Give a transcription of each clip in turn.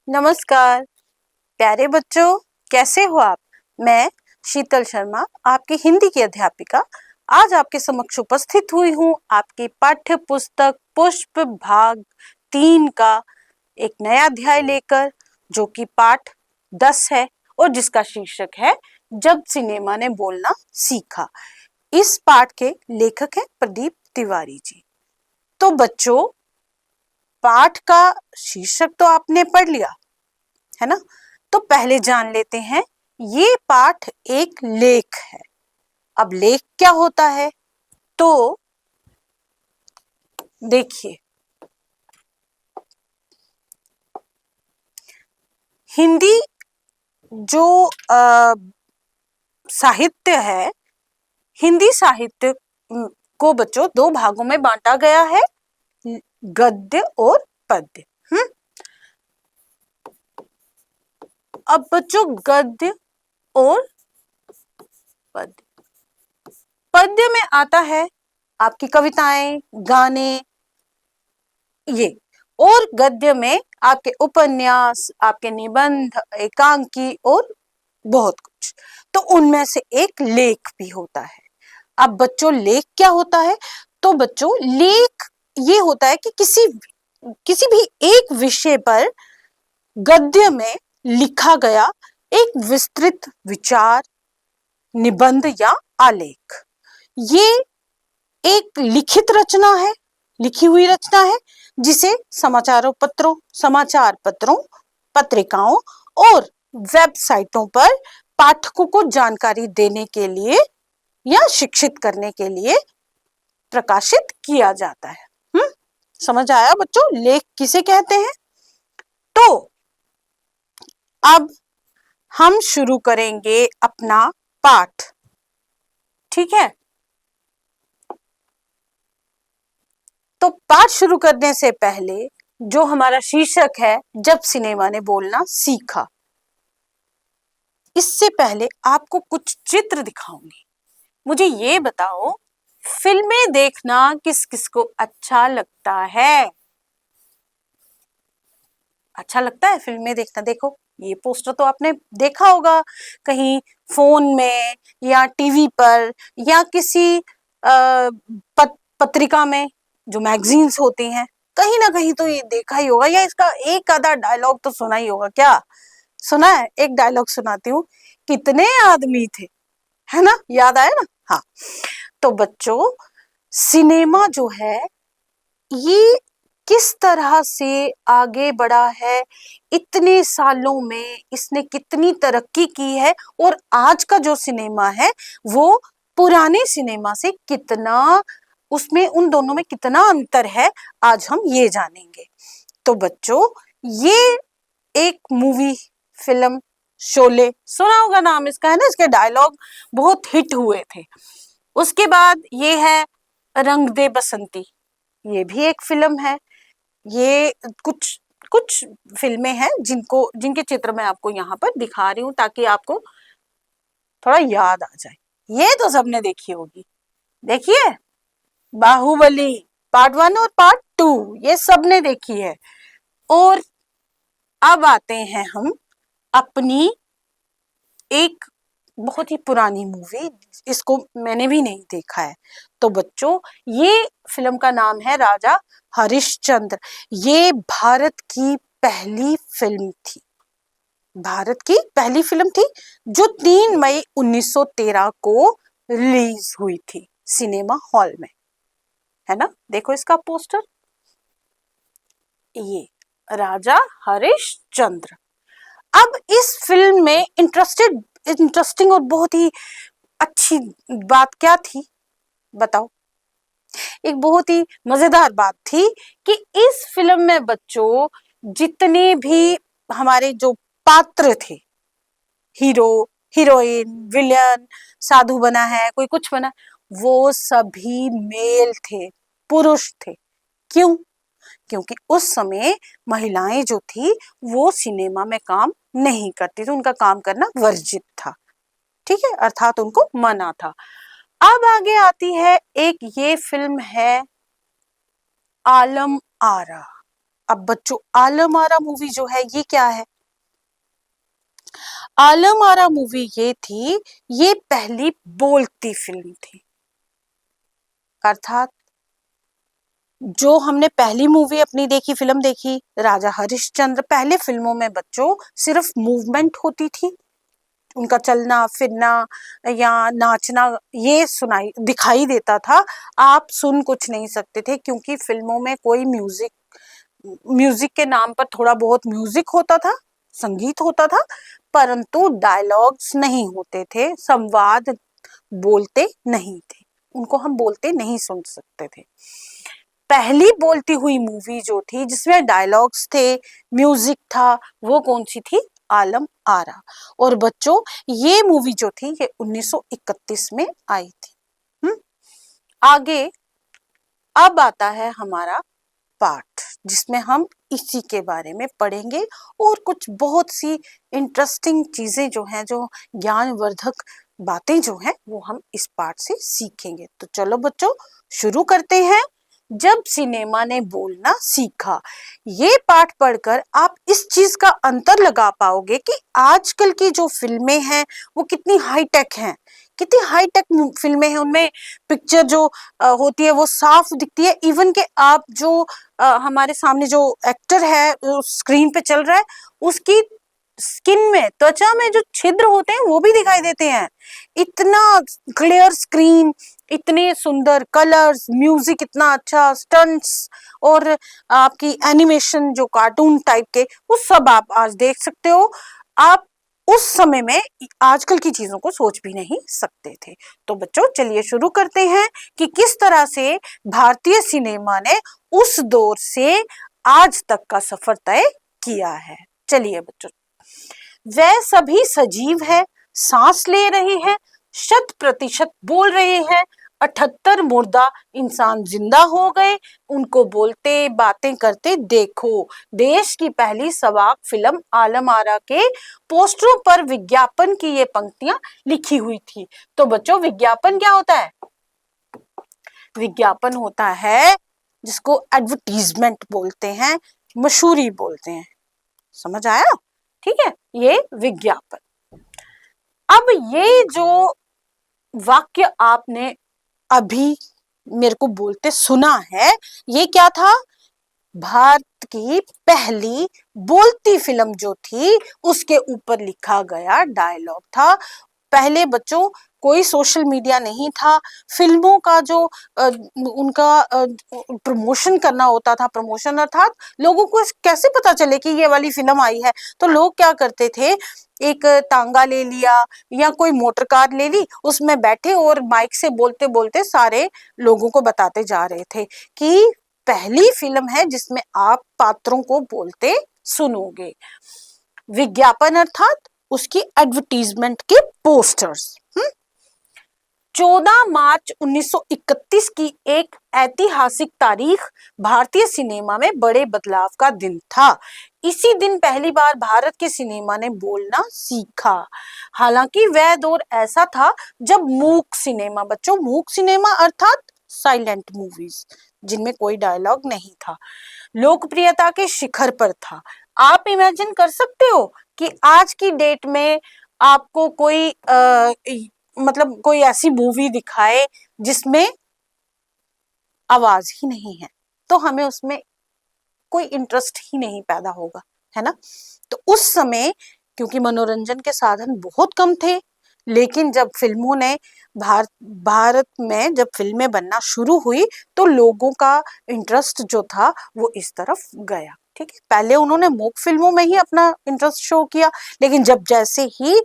नमस्कार प्यारे बच्चों, कैसे हो आप। मैं शीतल शर्मा, आपकी हिंदी की अध्यापिका, आज आपके समक्ष उपस्थित हुई हूँ आपकी पाठ्य पुस्तक पुष्प भाग 3 का एक नया अध्याय लेकर, जो कि पाठ 10 है और जिसका शीर्षक है जब सिनेमा ने बोलना सीखा। इस पाठ के लेखक हैं प्रदीप तिवारी जी। तो बच्चों, पाठ का शीर्षक तो आपने पढ़ लिया है ना। तो पहले जान लेते हैं, ये पाठ एक लेख है। अब लेख क्या होता है, तो देखिए, हिंदी जो साहित्य है, हिंदी साहित्य को बच्चों दो भागों में बांटा गया है, गद्य और पद्य। अब बच्चों, गद्य और पद्य, पद्य में आता है आपकी कविताएं, गाने, ये, और गद्य में आपके उपन्यास, आपके निबंध, एकांकी और बहुत कुछ। तो उनमें से एक लेख भी होता है। अब बच्चों, लेख क्या होता है, तो बच्चों लेख ये होता है कि किसी भी एक विषय पर गद्य में लिखा गया एक विस्तृत विचार, निबंध या आलेख। ये एक लिखित रचना है, लिखी हुई रचना है, जिसे समाचार पत्रों, पत्रिकाओं और वेबसाइटों पर पाठकों को जानकारी देने के लिए या शिक्षित करने के लिए प्रकाशित किया जाता है। समझ आया बच्चों, लेख किसे कहते हैं। तो अब हम शुरू करेंगे अपना पाठ, ठीक है। तो पाठ शुरू करने से पहले जो हमारा शीर्षक है, जब सिनेमा ने बोलना सीखा, इससे पहले आपको कुछ चित्र दिखाऊंगी। मुझे ये बताओ, फिल्में देखना किस किस को अच्छा लगता है। अच्छा लगता है फिल्में देखना। देखो, ये पोस्टर तो आपने देखा होगा कहीं फोन में या टीवी पर या किसी पत्रिका में, जो मैगजीन्स होती हैं, कहीं ना कहीं तो ये देखा ही होगा, या इसका एक आधा डायलॉग तो सुना ही होगा। क्या सुना है? एक डायलॉग सुनाती हूँ। कितने आदमी थे, है ना, याद आया ना। हाँ, तो बच्चों, सिनेमा जो है ये किस तरह से आगे बढ़ा है, इतने सालों में इसने कितनी तरक्की की है, और आज का जो सिनेमा है वो पुराने सिनेमा से कितना, उसमें उन दोनों में कितना अंतर है, आज हम ये जानेंगे। तो बच्चों, ये एक मूवी, फिल्म शोले, सुना होगा नाम इसका, है ना। इसके डायलॉग बहुत हिट हुए थे। उसके बाद ये है रंग दे बसंती, ये भी एक फिल्म है। ये कुछ कुछ फिल्में हैं जिनके चित्र मैं आपको यहाँ पर दिखा रही हूँ, ताकि आपको थोड़ा याद आ जाए। ये तो सबने देखी होगी, देखिए, बाहुबली पार्ट 1 और पार्ट 2, ये सबने देखी है। और अब आते हैं हम अपनी एक बहुत ही पुरानी मूवी, इसको मैंने भी नहीं देखा है। तो बच्चों, ये फिल्म का नाम है राजा हरिश्चंद्र। ये भारत की पहली फिल्म थी, भारत की पहली फिल्म थी, जो 3 मई 1913 को रिलीज हुई थी सिनेमा हॉल में, है ना। देखो इसका पोस्टर, ये राजा हरिश्चंद्र। अब इस फिल्म में इंटरेस्टिंग और बहुत ही अच्छी बात क्या थी, बताओ। एक बहुत ही मजेदार बात थी कि इस फिल्म में बच्चों जितने भी हमारे जो पात्र थे, हीरो, हीरोइन, विलेन, साधु बना है, कोई कुछ बना, वो सभी मेल थे, पुरुष थे। क्यों? क्योंकि उस समय महिलाएं जो थी वो सिनेमा में काम नहीं करती थी, उनका काम करना वर्जित था, ठीक है, अर्थात उनको मना था। अब आगे आती है एक, ये फिल्म है आलम आरा। अब बच्चों आलम आरा मूवी जो है ये क्या है? आलम आरा मूवी ये थी, ये पहली बोलती फिल्म थी। अर्थात जो हमने पहली मूवी अपनी देखी, फिल्म देखी राजा हरिश्चंद्र, पहले फिल्मों में बच्चों सिर्फ मूवमेंट होती थी, उनका चलना फिरना या नाचना ये सुनाई दिखाई देता था, आप सुन कुछ नहीं सकते थे, क्योंकि फिल्मों में कोई म्यूजिक के नाम पर थोड़ा बहुत म्यूजिक होता था, संगीत होता था, परंतु डायलॉग्स नहीं होते थे, संवाद बोलते नहीं थे, उनको हम बोलते नहीं सुन सकते थे। पहली बोलती हुई मूवी जो थी जिसमें डायलॉग्स थे, म्यूजिक था, वो कौन सी थी? आलम आरा। और बच्चों ये मूवी जो थी ये 1931 में आई थी। आगे अब आता है हमारा पाठ, जिसमें हम इसी के बारे में पढ़ेंगे और कुछ बहुत सी इंटरेस्टिंग चीजें जो हैं, जो ज्ञानवर्धक बातें जो हैं, वो हम इस पाठ से सीखेंगे। तो चलो बच्चों शुरू करते हैं। जब सिनेमा ने बोलना सीखा, ये पाठ पढ़कर आप इस चीज का अंतर लगा पाओगे कि आजकल की जो फिल्में हैं वो कितनी हाईटेक हैं, कितनी हाईटेक फिल्में हैं, उनमें पिक्चर जो होती है वो साफ दिखती है, इवन के आप जो हमारे सामने जो एक्टर है स्क्रीन पे चल रहा है उसकी स्किन में, त्वचा में जो छिद्र होते हैं वो भी दिखाई देते हैं। इतना क्लियर स्क्रीन, इतने सुंदर कलर्स, म्यूजिक इतना अच्छा, स्टंट्स और आपकी एनिमेशन जो कार्टून टाइप के, वो सब आप आज देख सकते हो। आप उस समय में आजकल की चीजों को सोच भी नहीं सकते थे। तो बच्चों चलिए शुरू करते हैं कि किस तरह से भारतीय सिनेमा ने उस दौर से आज तक का सफर तय किया है। चलिए बच्चों, वह सभी सजीव है, सांस ले रहे हैं, 100% बोल रहे हैं, 78 मुर्दा इंसान जिंदा हो गए, उनको बोलते बातें करते देखो। देश की पहली सवाक फिल्म आलम आरा के पोस्टरों पर विज्ञापन की ये पंक्तियां लिखी हुई थी। तो बच्चों विज्ञापन क्या होता है? विज्ञापन होता है जिसको एडवर्टीजमेंट बोलते हैं, मशहूरी बोलते हैं। समझ आया? ठीक है, ये विज्ञापन। अब ये जो वाक्य आपने अभी मेरे को बोलते सुना है, ये क्या था? भारत की पहली बोलती फिल्म जो थी उसके ऊपर लिखा गया डायलॉग था। पहले बच्चों कोई सोशल मीडिया नहीं था, फिल्मों का जो उनका प्रमोशन करना होता था, प्रमोशन अर्थात लोगों को कैसे पता चले कि ये वाली फिल्म आई है, तो लोग क्या करते थे, एक तांगा ले लिया या कोई मोटर कार ले ली, उसमें बैठे और माइक से बोलते बोलते सारे लोगों को बताते जा रहे थे कि पहली फिल्म है जिसमें आप पात्रों को बोलते सुनोगे। विज्ञापन अर्थात उसकी एडवर्टीजमेंट के पोस्टर्स। 14 मार्च 1931 की एक ऐतिहासिक तारीख भारतीय सिनेमा में बड़े बदलाव का दिन था। इसी दिन पहली बार भारत के सिनेमा ने बोलना सीखा। हालांकि वह दौर ऐसा था जब मूक सिनेमा, बच्चों मूक सिनेमा अर्थात साइलेंट मूवीज जिनमें कोई डायलॉग नहीं था, लोकप्रियता के शिखर पर था। आप इमेजिन कर सकते हो कि आज की डेट में आपको कोई मतलब कोई ऐसी मूवी दिखाए जिसमें आवाज ही नहीं है, तो हमें उसमें कोई इंटरेस्ट ही नहीं पैदा होगा, है ना? तो उस समय क्योंकि मनोरंजन के साधन बहुत कम थे, लेकिन जब फिल्मों ने भारत में जब फिल्में बनना शुरू हुई तो लोगों का इंटरेस्ट जो था वो इस तरफ गया। ठीक है, पहले उन्होंने मूक फिल्मों में ही अपना इंटरेस्ट शो किया, लेकिन जब जैसे ही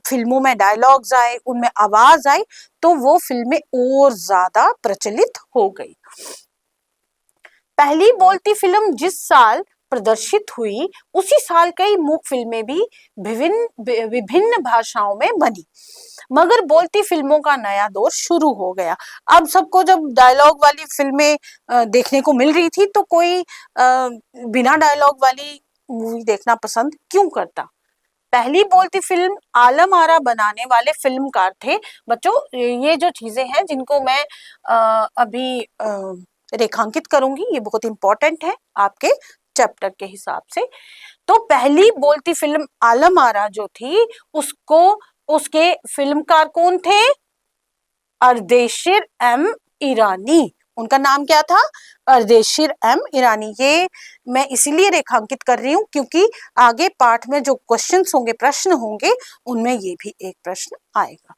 फिल्मों में डायलॉग्स आए, उनमें आवाज आई, तो वो फिल्में और ज्यादा प्रचलित हो गई। पहली बोलती फिल्म जिस साल प्रदर्शित हुई उसी साल कई मूक फिल्में भी विभिन्न भाषाओं में बनी, मगर बोलती फिल्मों का नया दौर शुरू हो गया। अब सबको जब डायलॉग वाली फिल्में देखने को मिल रही थी तो कोई बिना डायलॉग वाली मूवी देखना पसंद क्यों करता? पहली बोलती फिल्म आलम आरा बनाने वाले फिल्मकार थे। बच्चों ये जो चीजें हैं जिनको मैं अभी रेखांकित करूंगी, ये बहुत इंपॉर्टेंट है आपके चैप्टर के हिसाब से। तो पहली बोलती फिल्म आलम आरा जो थी उसको, उसके फिल्मकार कौन थे? अर्देशीर एम ईरानी। उनका नाम क्या था? अर्देशीर एम ईरानी। ये मैं इसीलिए रेखांकित कर रही हूं क्योंकि आगे पाठ में जो क्वेश्चंस होंगे, प्रश्न होंगे, उनमें ये भी एक प्रश्न आएगा।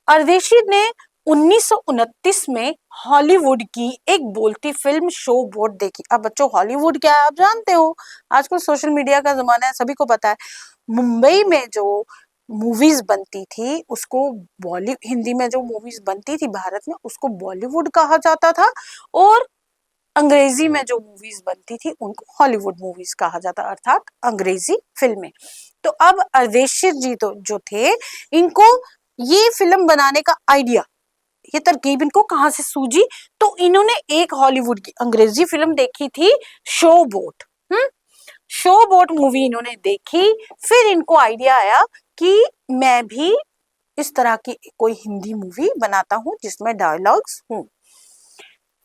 अर्देशीर ने 1929 में हॉलीवुड की एक बोलती फिल्म शो बोट देखी। अब बच्चों हॉलीवुड क्या है आप जानते हो, आजकल सोशल मीडिया का जमाना है, सभी को पता है। मुंबई में जो मूवीज बनती थी उसको बॉलीवुड, हिंदी में जो मूवीज बनती थी भारत में उसको बॉलीवुड कहा जाता था, और अंग्रेजी में जो मूवीज बनती थी उनको हॉलीवुड मूवीज कहा जाता, अर्थात अंग्रेजी फिल्में। तो अब अर्देशीर जी तो जो थे, इनको ये फिल्म बनाने का आइडिया, ये तरकीब इनको कहां से सूझी? तो इन्होंने एक हॉलीवुड की अंग्रेजी फिल्म देखी थी, show boat. Show boat movie इन्होंने देखी, फिर इनको आइडिया आया कि मैं भी इस तरह की कोई हिंदी मूवी बनाता हूं जिसमें डायलॉग्स हों।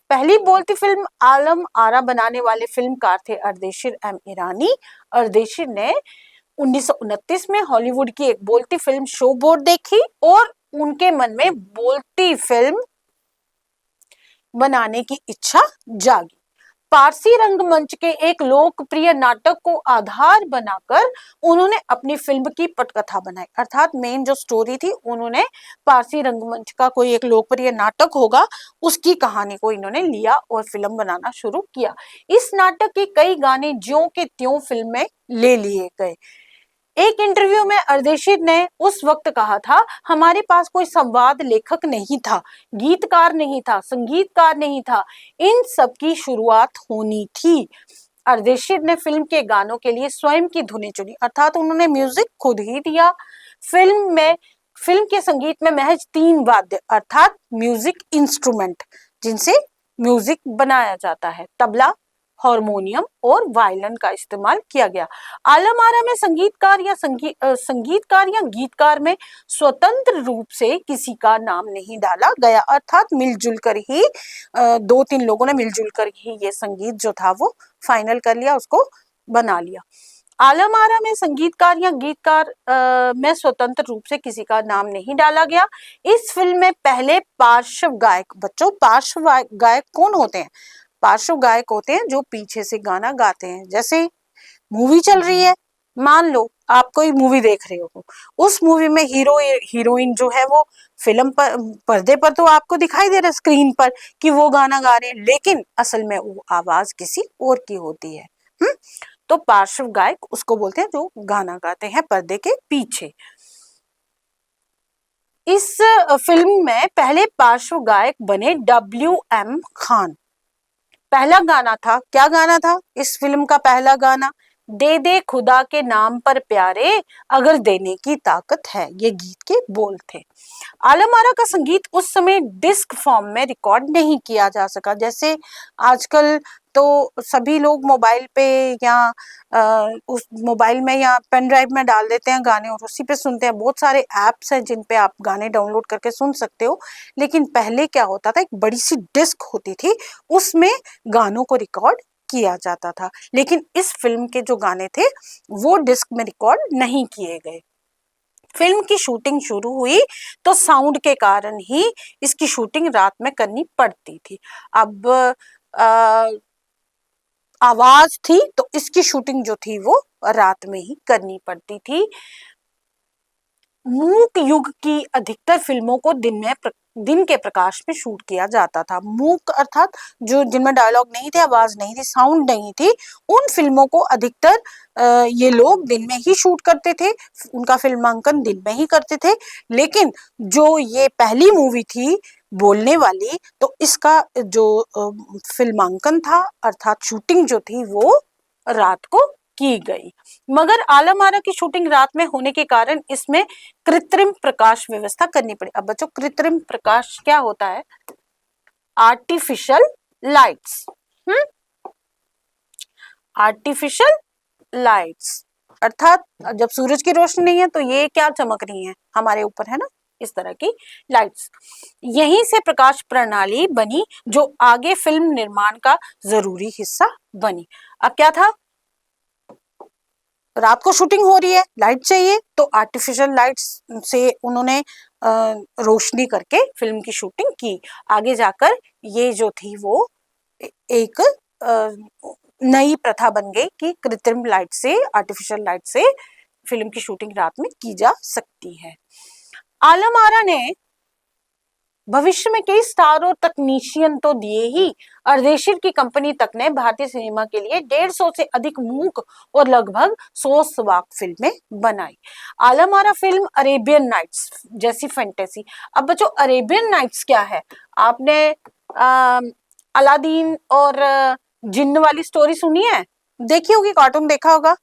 पहली बोलती फिल्म आलम आरा बनाने वाले फिल्मकार थे अर्देशीर एम ईरानी। अर्देशीर ने 1929 में हॉलीवुड की एक बोलती फिल्म शो बोट देखी और उनके मन में बोलती फिल्म बनाने की इच्छा जागी। पारसी रंगमंच के एक लोकप्रिय नाटक को आधार बनाकर उन्होंने अपनी फिल्म की पटकथा बनाई, अर्थात मेन जो स्टोरी थी उन्होंने पारसी रंगमंच का कोई एक लोकप्रिय नाटक होगा उसकी कहानी को इन्होंने लिया और फिल्म बनाना शुरू किया। इस नाटक के कई गाने ज्यों के त्यों फिल्म में ले लिए गए। एक इंटरव्यू में अर्देशीर ने उस वक्त कहा था, हमारे पास कोई संवाद लेखक नहीं था, गीतकार नहीं था, संगीतकार नहीं था, इन सब की शुरुआत होनी थी। अर्देशीर ने फिल्म के गानों के लिए स्वयं की धुनें चुनी, अर्थात उन्होंने म्यूजिक खुद ही दिया। फिल्म के संगीत में महज 3 वाद्य अर्थात म्यूजिक इंस्ट्रूमेंट जिनसे म्यूजिक बनाया जाता है, तबला, हारमोनियम और वायलिन का इस्तेमाल किया गया। आलम आरा में संगीतकार या गीतकार में स्वतंत्र रूप से किसी का नाम नहीं डाला गया, अर्थात मिलजुल कर ही 2-3 लोगों ने मिलजुल कर ही ये संगीत जो था वो फाइनल कर लिया, उसको बना लिया। आलम आरा में संगीतकार या गीतकार में स्वतंत्र रूप से किसी का नाम नहीं डाला गया। इस फिल्म में पहले पार्श्व गायक, बच्चों पार्श्व गायक कौन होते हैं? पार्श्व गायक होते हैं जो पीछे से गाना गाते हैं। जैसे मूवी चल रही है, मान लो आप कोई मूवी देख रहे हो, उस मूवी में हीरो हीरोइन जो है वो फिल्म पर पर्दे पर तो आपको दिखाई दे रहा है स्क्रीन पर कि वो गाना गा रहे हैं, लेकिन असल में वो आवाज किसी और की होती है। तो पार्श्व गायक उसको बोलते हैं जो गाना गाते हैं पर्दे के पीछे। इस फिल्म में पहले पार्श्व गायक बने WM खान। पहला गाना था, क्या गाना था इस फिल्म का पहला गाना? दे दे खुदा के नाम पर प्यारे अगर देने की ताकत है, ये गीत के बोल थे। आलम आरा का संगीत उस समय डिस्क फॉर्म में रिकॉर्ड नहीं किया जा सका, जैसे आजकल तो सभी लोग मोबाइल पे या उस मोबाइल में या पेन ड्राइव में डाल देते हैं गाने और उसी पे सुनते हैं। बहुत सारे ऐप्स हैं जिन पे आप गाने डाउनलोड करके सुन सकते हो, लेकिन पहले क्या होता था, एक बड़ी सी डिस्क होती थी, उसमें गानों को रिकॉर्ड किया जाता था। लेकिन इस फिल्म के जो गाने थे वो डिस्क में रिकॉर्ड नहीं किए गए। फिल्म की शूटिंग शुरू हुई तो साउंड के कारण ही इसकी शूटिंग रात में करनी पड़ती थी। अब आवाज थी तो इसकी शूटिंग जो थी वो रात में ही करनी पड़ती थी। मूक युग की अधिकतर फिल्मों को दिन के प्रकाश में शूट किया जाता था। मूक अर्थात जो जिनमें डायलॉग नहीं थे, आवाज नहीं थी, साउंड नहीं थी, उन फिल्मों को अधिकतर ये लोग दिन में ही शूट करते थे, उनका फिल्मांकन दिन में ही करते थे। लेकिन जो ये पहली मूवी थी बोलने वाली, तो इसका जो फिल्मांकन था अर्थात शूटिंग जो थी वो रात को की गई। मगर आलम आरा की शूटिंग रात में होने के कारण इसमें कृत्रिम प्रकाश व्यवस्था करनी पड़ी। अब बच्चों कृत्रिम प्रकाश क्या होता है? Artificial lights. आर्टिफिशियल लाइट्स अर्थात जब सूरज की रोशनी नहीं है तो ये क्या चमक रही है हमारे ऊपर, है ना, इस तरह की लाइट्स। यहीं से प्रकाश प्रणाली बनी जो आगे फिल्म निर्माण का जरूरी हिस्सा बनी। अब क्या था, रात को शूटिंग हो रही है, लाइट चाहिए, तो आर्टिफिशियल लाइट्स से उन्होंने रोशनी करके फिल्म की शूटिंग की। आगे जाकर ये जो थी वो एक नई प्रथा बन गई कि कृत्रिम लाइट से, आर्टिफिशियल लाइट से फिल्म की शूटिंग रात में की जा सकती है। आलम आरा ने भविष्य में कई स्टार और तकनीशियन तो दिए ही, अर्देशीर की कंपनी तक ने भारतीय सिनेमा के लिए 150 से अधिक मूक और लगभग 100 सवाक फिल्में बनाई। Alam Ara film Arabian nights जैसी फैंटेसी। अब बच्चों, अरेबियन नाइट्स क्या है? आपने अलादीन और जिन्न वाली स्टोरी सुनी है, देखी होगी, कार्टून देखा होगा।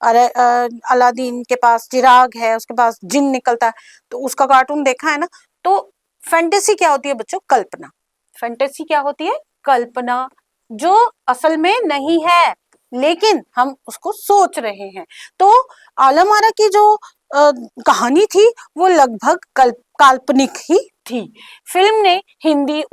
अरे अलादीन के पास चिराग है, उसके पास जिन निकलता है, तो उसका कार्टून देखा है ना। तो फैंटेसी क्या होती है बच्चों? कल्पना। फैंटेसी क्या होती है? कल्पना, जो असल में नहीं है लेकिन हम उसको सोच रहे हैं। तो आलम आरा की जो कहानी थी वो लगभग काल्पनिक ही थी। फिल्म ने हिंदी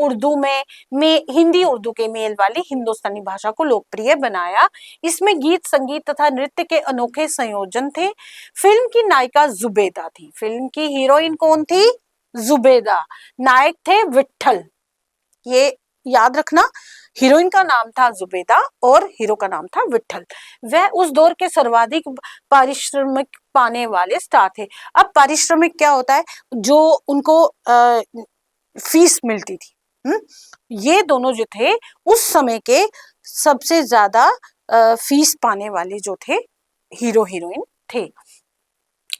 उर्दू के मेल वाली हिंदुस्तानी भाषा को लोकप्रिय बनाया। इसमें गीत, संगीत तथा नृत्य के अनोखे संयोजन थे। फिल्म की नायिका जुबेदा थी। फिल्म की हीरोइन कौन थी? जुबेदा। नायक थे विट्ठल। ये याद रखना, हीरोइन का नाम था जुबेदा और हीरो का नाम था विट्ठल। वह उस दौर के सर्वाधिक पारिश्रमिक पाने वाले स्टार थे। अब पारिश्रमिक क्या होता है? जो उनको फीस मिलती थी। ये दोनों जो थे उस समय के सबसे ज्यादा फीस पाने वाले जो थे हीरो हीरोइन थे।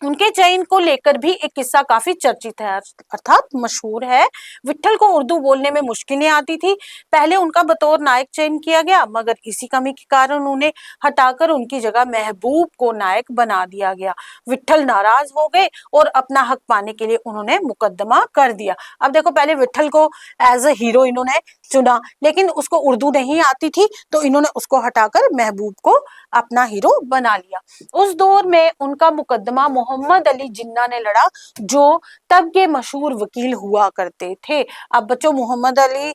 उनके चयन को लेकर भी एक किस्सा काफी चर्चित है, अर्थात मशहूर है। विट्ठल को उर्दू बोलने में मुश्किलें आती थी। पहले उनका बतौर नायक चयन किया गया, मगर इसी कमी के कारण उन्हें हटाकर उनकी जगह महबूब को नायक बना दिया गया। विट्ठल नाराज हो गए और अपना हक पाने के लिए उन्होंने मुकदमा कर दिया। अब देखो, पहले विट्ठल को एज अ हीरो इन्होंने चुना, लेकिन उसको उर्दू नहीं आती थी, तो इन्होंने उसको हटाकर महबूब को अपना हीरो बना लिया। उस दौर में उनका मुकदमा मोहम्मद अली जिन्ना ने लड़ा, जो तब के मशहूर वकील हुआ करते थे। अब बच्चों, मोहम्मद अली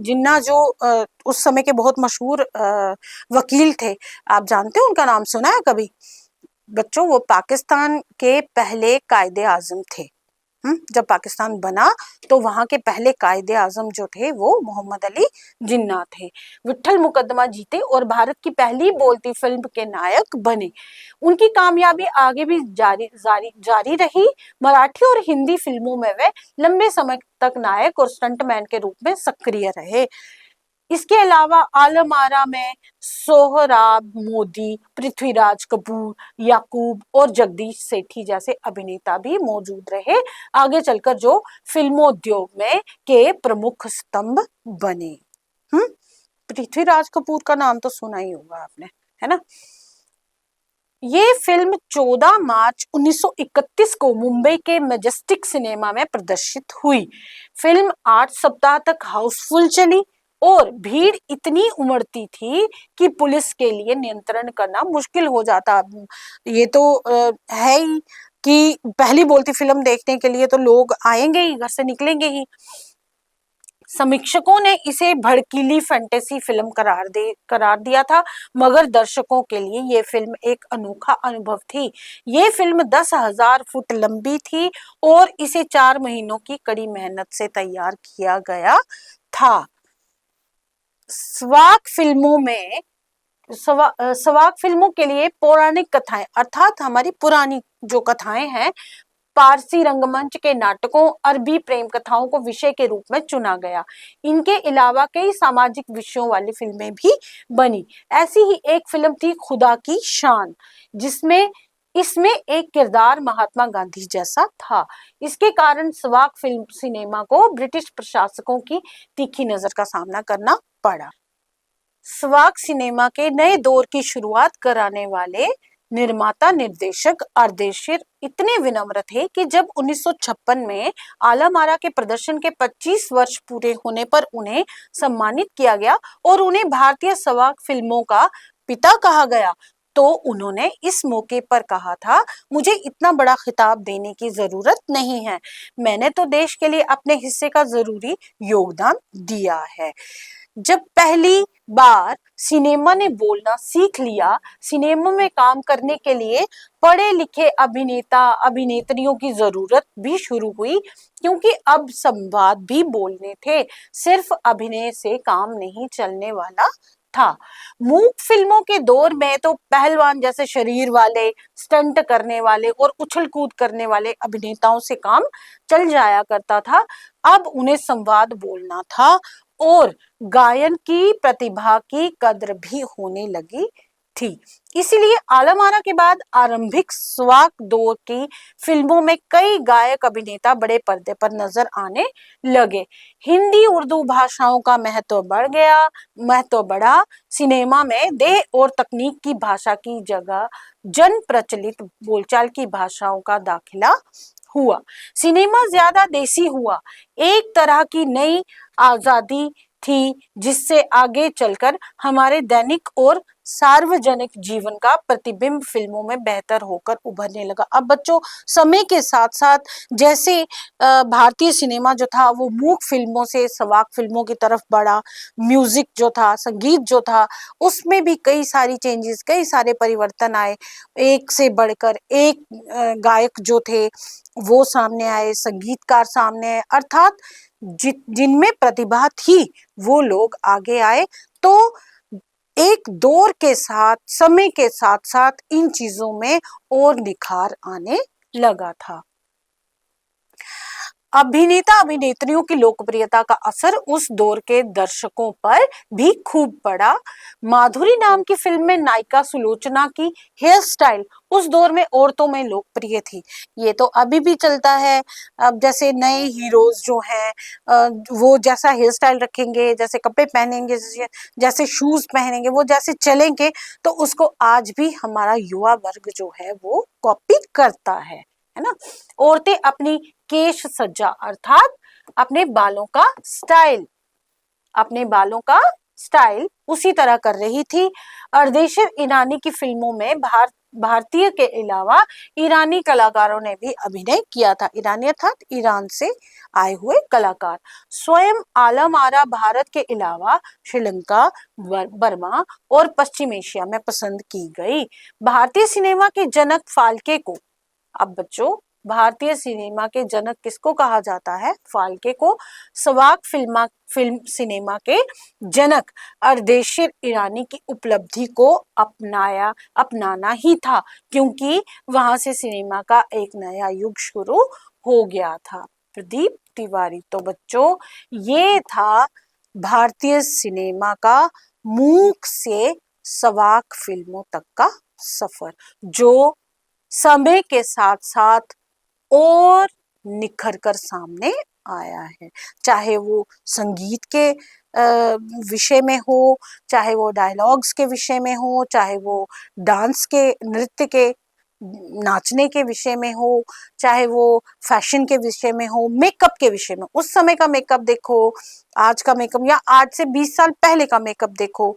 जिन्ना जो उस समय के बहुत मशहूर वकील थे, आप जानते हो उनका नाम सुना है कभी? बच्चों, वो पाकिस्तान के पहले कायदे आजम थे। जब पाकिस्तान बना तो वहां के पहले कायदे आजम जो थे वो मोहम्मद अली जिन्ना थे। विट्ठल मुकदमा जीते और भारत की पहली बोलती फिल्म के नायक बने। उनकी कामयाबी आगे भी जारी रही। मराठी और हिंदी फिल्मों में वे लंबे समय तक नायक और स्टंटमैन के रूप में सक्रिय रहे। इसके अलावा आलम आरा में सोहराब मोदी, पृथ्वीराज कपूर, याकूब और जगदीश सेठी जैसे अभिनेता भी मौजूद रहे, आगे चलकर जो फिल्मोद्योग में के प्रमुख स्तंभ बने। पृथ्वीराज कपूर का नाम तो सुना ही होगा आपने, है ना। ये फिल्म 14 मार्च 1931 को मुंबई के मैजेस्टिक सिनेमा में प्रदर्शित हुई। फिल्म 8 सप्ताह तक हाउसफुल चली और भीड़ इतनी उमड़ती थी कि पुलिस के लिए नियंत्रण करना मुश्किल हो जाता। ये तो है ही कि पहली बोलती फिल्म देखने के लिए तो लोग आएंगे ही, घर से निकलेंगे ही। समीक्षकों ने इसे भड़कीली फैंटेसी फिल्म करार दिया था, मगर दर्शकों के लिए ये फिल्म एक अनोखा अनुभव थी। ये फिल्म 10,000 फुट लंबी थी और इसे 4 महीनों की कड़ी मेहनत से तैयार किया गया था। स्वाक फिल्मों के लिए पौराणिक कथाएं, अर्थात हमारी पुरानी जो कथाएं हैं, पारसी रंगमंच के नाटकों, अरबी प्रेम कथाओं को विषय के रूप में चुना गया। इनके अलावा कई सामाजिक विषयों वाली फिल्में भी बनी। ऐसी ही एक फिल्म थी खुदा की शान, इसमें एक किरदार महात्मा गांधी जैसा था। इसके कारण स्वाक फिल्म सिनेमा को ब्रिटिश प्रशासकों की तीखी नजर का सामना करना पड़ा। स्वाक सिनेमा के नए दौर की शुरुआत कराने वाले निर्माता निर्देशक अर्देशीर इतने विनम्र थे कि जब 1956 में आलम आरा के प्रदर्शन के 25 वर्ष पूरे होने पर उन्हें सम्मानित किया गया और उन्हें भारतीय स्वाक फिल्मों का पिता कहा गया, तो उन्होंने इस मौके पर कहा था, मुझे इतना बड़ा खिताब देने की जरूरत नहीं है, मैंने तो देश के लिए अपने हिस्से का जरूरी योगदान दिया है। जब पहली बार सिनेमा ने बोलना सीख लिया, सिनेमा में काम करने के लिए पढ़े लिखे अभिनेता अभिनेत्रियों की जरूरत भी शुरू हुई, क्योंकि अब संवाद भी बोलने थे, सिर्फ अभिनय से काम नहीं चलने वाला था। मूक फिल्मों के दौर में तो पहलवान जैसे शरीर वाले, स्टंट करने वाले और उछल कूद करने वाले अभिनेताओं से काम चल जाया करता था। अब उन्हें संवाद बोलना था और गायन की प्रतिभा की कद्र भी होने लगी थी। इसीलिए आलम आरा के बाद आरंभिक स्वाक दौर की फिल्मों में कई गायक अभिनेता बड़े पर्दे पर नजर आने लगे। हिंदी उर्दू भाषाओं का महत्व बढ़ा। सिनेमा में देह और तकनीक की भाषा की जगह जन प्रचलित बोलचाल की भाषाओं का दाखिला हुआ। सिनेमा ज्यादा देसी हुआ। एक तरह की नई आजादी थी जिससे आगे चलकर हमारे दैनिक और सार्वजनिक जीवन का प्रतिबिंब फिल्मों में बेहतर होकर उभरने लगा। अब बच्चों, समय के साथ साथ जैसे भारतीय सिनेमा जो था वो मूक फिल्मों से सवाक फिल्मों की तरफ बढ़ा, म्यूजिक जो था, संगीत जो था, उसमें भी कई सारी चेंजेस, कई सारे परिवर्तन आए। एक से बढ़कर एक गायक जो थे वो सामने आए, संगीतकार सामने आए, अर्थात जिनमें प्रतिभा थी वो लोग आगे आए। तो एक दौर के साथ, समय के साथ साथ इन चीजों में और निखार आने लगा था। अभिनेता अभिनेत्रियों की लोकप्रियता का असर उस दौर के दर्शकों पर भी खूब पड़ा। माधुरी नाम की फिल्म में नायिका सुलोचना की हेयर स्टाइल उस दौर में औरतों में लोकप्रिय थी। ये तो अभी भी चलता है। अब जैसे नए हीरोज जो हैं वो जैसा हेयर स्टाइल रखेंगे, जैसे कपड़े पहनेंगे, जैसे शूज पहनेंगे, वो जैसे चलेंगे, तो उसको आज भी हमारा युवा वर्ग जो है वो कॉपी करता है ना। औरतें अपनी केश सज्जा अर्थात अपने बालों का स्टाइल उसी तरह कर रही थी। अर्देशिर ईरानी की फिल्मों में भारतीय के अलावा ईरानी कलाकारों ने भी अभिनय किया था। ईरानी अर्थात ईरान से आए हुए कलाकार। स्वयं आलम आरा भारत के अलावा श्रीलंका, बर्मा और पश्चिम एशिया में पसंद की गई। भारतीय सिनेमा के जनक फाल्के को, अब बच्चों, भारतीय सिनेमा के जनक किसको कहा जाता है? फाल्के को। सवाक फिल्म सिनेमा के जनक अर्देशिर ईरानी की उपलब्धि को अपनाना ही था, क्योंकि वहां से सिनेमा का एक नया युग शुरू हो गया था। प्रदीप तिवारी। तो बच्चों, ये था भारतीय सिनेमा का मूक से सवाक फिल्मों तक का सफर, जो समय के साथ साथ और निखर कर सामने आया है। चाहे वो संगीत के विषय में हो, चाहे वो डायलॉग्स के विषय में हो, चाहे वो डांस के, नृत्य के, नाचने के विषय में हो, चाहे वो फैशन के विषय में हो, मेकअप के विषय में। उस समय का मेकअप देखो, आज का मेकअप, या आज से 20 साल पहले का मेकअप देखो,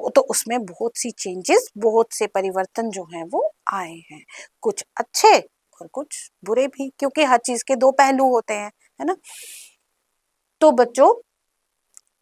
तो उसमें बहुत सी चेंजेस, बहुत से परिवर्तन जो हैं वो आए हैं। कुछ अच्छे और कुछ बुरे भी, क्योंकि हर चीज के दो पहलू होते हैं, है ना। तो बच्चों,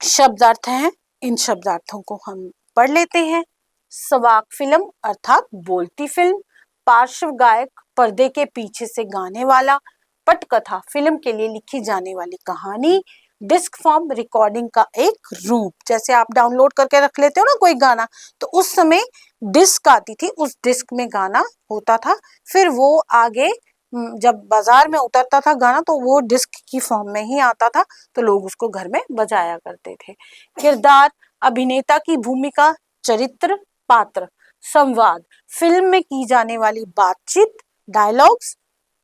शब्दार्थ हैं, इन शब्दार्थों को हम पढ़ लेते हैं। सवाक फिल्म अर्थात बोलती फिल्म, पार्श्व गायक, पर्दे के पीछे से गाने वाला, पटकथा, फिल्म के लिए लिखी जाने वाली कहानी, डिस्क फॉर्म, रिकॉर्डिंग का एक रूप। जैसे आप डाउनलोड करके रख लेते हो ना कोई गाना, तो उस समय डिस्क आती थी, उस डिस्क में गाना होता था, फिर वो आगे जब बाजार में उतरता था गाना तो वो डिस्क की फॉर्म में ही आता था, तो लोग उसको घर में बजाया करते थे। किरदार, अभिनेता की भूमिका, चरित्र, पात्र, संवाद, फिल्म में की जाने वाली बातचीत, डायलॉग्स,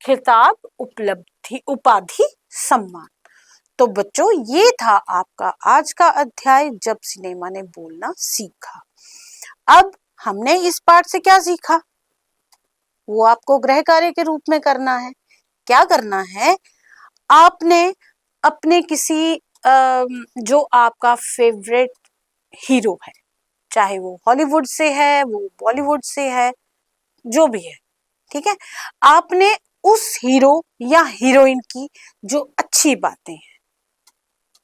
खिताब, उपलब्धि, उपाधि, सम्मान। तो बच्चों, ये था आपका आज का अध्याय, जब सिनेमा ने बोलना सीखा। अब हमने इस पाठ से क्या सीखा वो आपको गृह कार्य के रूप में करना है। क्या करना है? आपने अपने किसी जो आपका फेवरेट हीरो है, चाहे वो हॉलीवुड से है, वो बॉलीवुड से है, जो भी है, ठीक है, आपने उस हीरो या हीरोइन की जो अच्छी बातें हैं,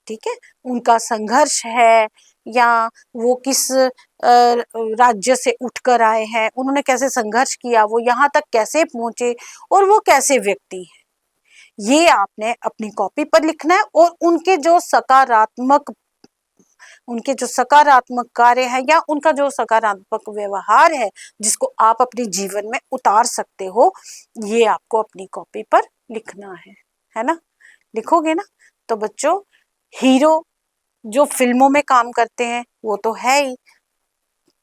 ठीक है, उनका संघर्ष है या वो किस राज्य से उठकर आए हैं, उन्होंने कैसे संघर्ष किया, वो यहाँ तक कैसे पहुंचे और वो कैसे व्यक्ति है, ये आपने अपनी कॉपी पर लिखना है। और उनके जो सकारात्मक कार्य है या उनका जो सकारात्मक व्यवहार है जिसको आप अपने जीवन में उतार सकते हो, ये आपको अपनी कॉपी पर लिखना है ना। लिखोगे ना? तो बच्चों, हीरो जो फिल्मों में काम करते हैं वो तो है ही।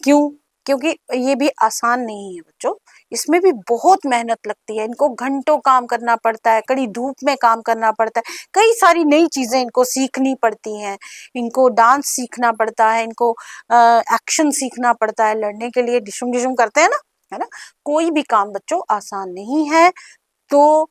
क्यों? क्योंकि ये भी आसान नहीं है बच्चों, इसमें भी बहुत मेहनत लगती है, इनको घंटों काम करना पड़ता है, कड़ी धूप में काम करना पड़ता है, कई सारी नई चीजें इनको सीखनी पड़ती हैं, इनको डांस सीखना पड़ता है, इनको एक्शन सीखना पड़ता है, लड़ने के लिए डिशुम डिशुम करते हैं ना, है ना। कोई भी काम बच्चों आसान नहीं है। तो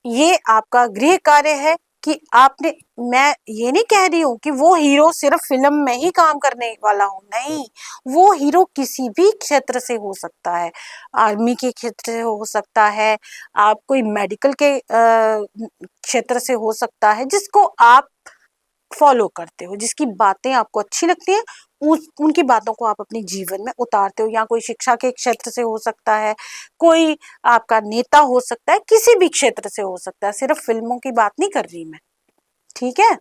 ये आपका गृह कार्य है कि आपने, मैं ये नहीं कह रही हूँ कि वो हीरो सिर्फ फिल्म में ही काम करने वाला हो, नहीं, वो हीरो किसी भी क्षेत्र से हो सकता है, आर्मी के क्षेत्र से हो सकता है, आप कोई मेडिकल के क्षेत्र से हो सकता है, जिसको आप फॉलो करते हो, जिसकी बातें आपको अच्छी लगती है, उनकी बातों को आप अपने जीवन में उतारते हो। या कोई शिक्षा के क्षेत्र से हो सकता है, कोई आपका नेता हो सकता है, किसी भी क्षेत्र से हो सकता है, सिर्फ फिल्मों की बात नहीं कर रही मैं, ठीक है।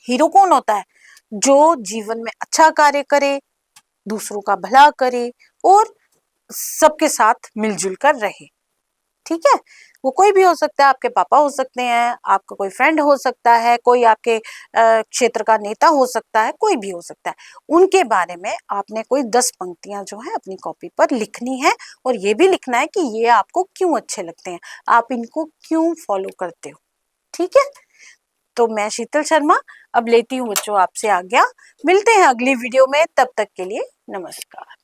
हीरो कौन होता है? जो जीवन में अच्छा कार्य करे, दूसरों का भला करे और सबके साथ मिलजुल कर रहे, ठीक है। वो कोई भी हो सकता है, आपके पापा हो सकते हैं, आपका कोई फ्रेंड हो सकता है, कोई आपके क्षेत्र का नेता हो सकता है, कोई भी हो सकता है। उनके बारे में आपने कोई 10 पंक्तियां जो है अपनी कॉपी पर लिखनी है और ये भी लिखना है कि ये आपको क्यों अच्छे लगते हैं, आप इनको क्यों फॉलो करते हो, ठीक है। तो मैं शीतल शर्मा अब लेती हूँ बच्चों आपसे आज्ञा, मिलते हैं अगली वीडियो में, तब तक के लिए नमस्कार।